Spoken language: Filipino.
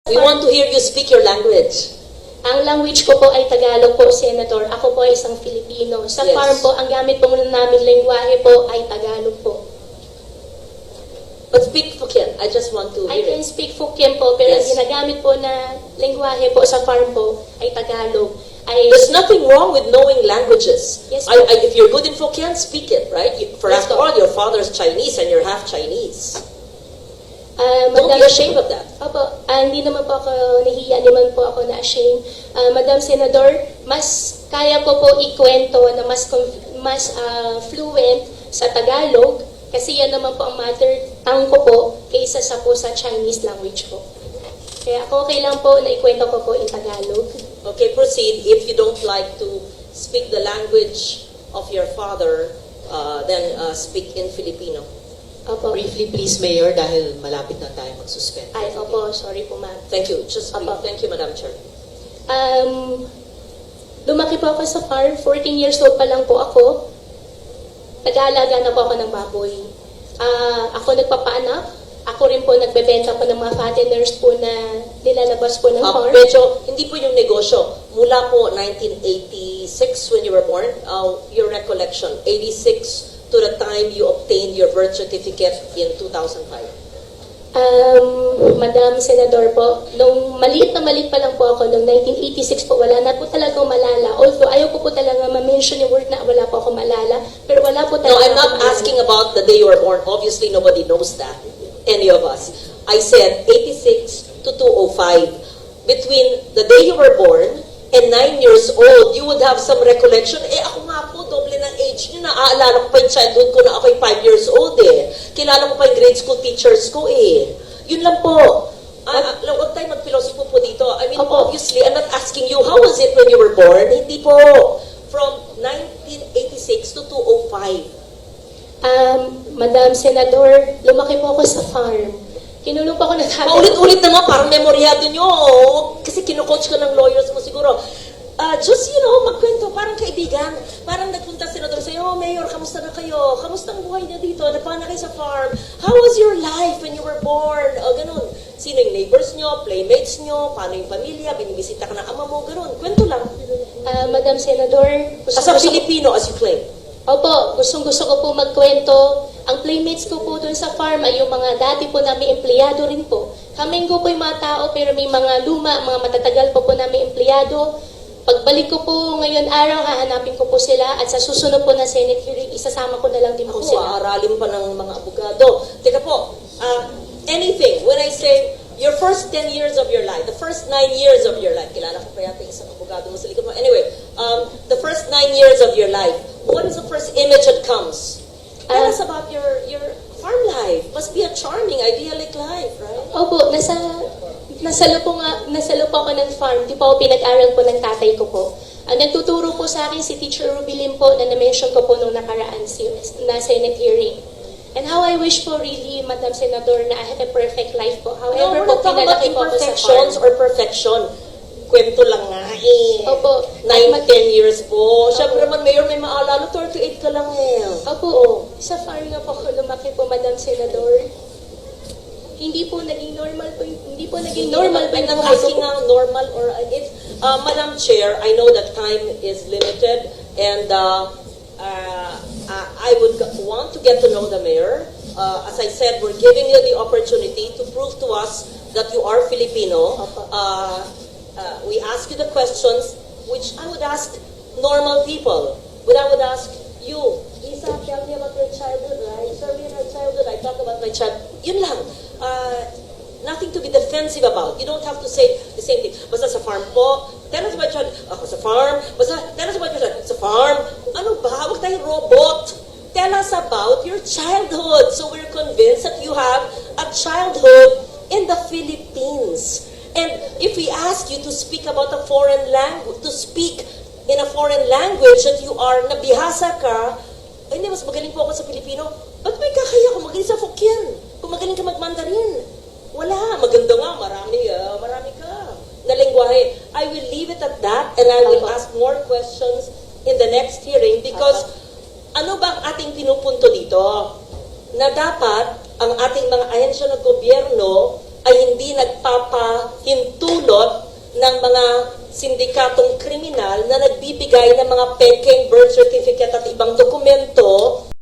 We want to hear you speak your language. Ang language ko po ay Tagalog po, Senator. Ako po ay isang Filipino. Sa Yes. farm po, ang gamit po naming lengguwahe po ay Tagalog po. But speak Hokkien. I just want to I hear can it. speak Hokkien po, pero Yes. ang ginagamit po na lengguwahe po sa farm po ay Tagalog. There's nothing wrong with knowing languages. Yes, If you're good in Hokkien, speak it, right? For Yes, after po. all, your father's Chinese and you're half Chinese. Don't Madam, be ashamed of that. Opo, hindi naman po ako nahiya, naman po ako na-ashamed. Madam Senador, mas kaya ko po ikwento na mas fluent sa Tagalog kasi yan naman po ang mother tongue ko po kaysa sa po sa Chinese language po. Kaya ako okay lang po na ikwento ko po in Tagalog. Okay, proceed. If you don't like to speak the language of your father, then speak in Filipino. Opo. Briefly please, Mayor, dahil malapit na tayo mag-suspend. Ay, opo, sorry po ma'am. Thank you. Just brief. Apo. Thank you, Madam Chair. Lumaki po ako sa farm, 14 years old pa lang po ako. Nag-aalaga na po ako ng baboy. Ako nagpapaanak, ako rin po nagbebenta po ng mga fatteners po na nilalabas po ng farm. Medyo, hindi po yung negosyo. Mula po 1986 when you were born, your recollection, 86 to the time you obtained your birth certificate in 2005. Madam Senador po, nung maliit pa lang po ako, nung 1986 po, wala na po talagang malala. Although ayaw ko po talaga ma-mention yung word na wala po ako malala, pero wala po talaga No, I'm not ako malala. asking about the day you were born. Obviously, nobody knows that. Any of us. I said 86 to 205. Between the day you were born and 9 years old, you would have some recollection. Ako nga po, doble ng age nyo. Naaalala ko pa yung childhood ko na ako'y 5 years old eh. Kilala ko pa yung grade school teachers ko eh. Yun lang po. Huwag tayo mag-philosophy po dito. I mean, Opo. obviously, I'm not asking you, how was it when you were born? Hindi po. From 1986 to 205. Madam Senador, lumaki po ako sa farm. Kinulong po ako ng tatay. Paulit-ulit naman, parang memoryado nyo. Kasi kino-coach ka ng lawyers mo siguro. Just, magkwento, parang kaibigan. Parang nagpunta senador sa'yo, oh, Mayor, kamusta na kayo? Kamusta ang buhay niya dito? Napana kayo sa farm? How was your life when you were born? Ganun. Sino yung neighbors nyo, playmates nyo, paano yung pamilya, binibisita ka ng ama mo, ganun. Kwento lang. Madam Senador, As a Filipino, as you claim. Opo, gustong-gusto ko po magkwento. Ang playmates ko po doon sa farm ay yung mga dati po namin empleyado rin po. Kaming ko po yung mga tao pero may mga luma, mga matatagal po namin empleyado. Pagbalik ko po ngayon araw, hahanapin ko po sila at sa susunod po na Senate hearing, isasama ko na lang din po sila. Aaralin pa ng mga abogado. Teka po, anything, when I say your first 10 years of your life, the first 9 years of your life, kilala ko pa yata yung isang abogado mo sa likod mo. Anyway, the first 9 years of your life, what is the first image that comes? Tell us about your farm life. Must be a charming, idyllic life, right? Opo, nasalo po ako ng farm. Di po ako pinag-aral po ng tatay ko po. Ang nagtuturo po sa akin si Teacher Rubilin po na na-mention ko po nung nakaraan na Senate hearing. And how I wish po really, Madam Senador, na I have a perfect life po. No, However we're po, not talking about pinalaki po ako sa imperfections farm. or perfection. Kwento lang nga eh. Opo. 9-10 years po. Siyempre naman, Mayor, may maalala, 38 ka lang eh. Opo, sa farm nga po ako lumaki po, Madam Senador. Hindi po naging normal po I'm not asking now normal or if Madam Chair, I know that time is limited and I would want to get to know the Mayor. As I said, we're giving you the opportunity to prove to us that you are Filipino. We ask you the questions which I would ask normal people. But I would ask you, Isa, tell me about your childhood, right? Tell me about childhood. I talk about my child. Yun lang. Nothing to be defensive about. You don't have to say the same thing. Basta sa farm po, tell us about your child. Ako sa farm. Basta, tell us about your child. Sa farm. Ano ba? Huwag tayong robot. Tell us about your childhood. So we're convinced that you have a childhood in the Philippines. And if we ask you to speak about a foreign language, to speak in a foreign language that you are, nabihasa ka, ay, hindi, mas magaling po ako sa Pilipino. Ba't may kakaya kung magaling sa Hokkien? Kung magaling ka mag-Mandarin? Wala. Maganda nga. Marami ka na lengguwahe. I will leave it at that and I will ask more questions in the next hearing because ano ba ang ating pinupunto dito? Na dapat ang ating mga ahensya ng gobyerno ay hindi nagpapahintulot ng mga sindikatong kriminal na nagbibigay ng mga pekeng birth certificate at ibang dokumento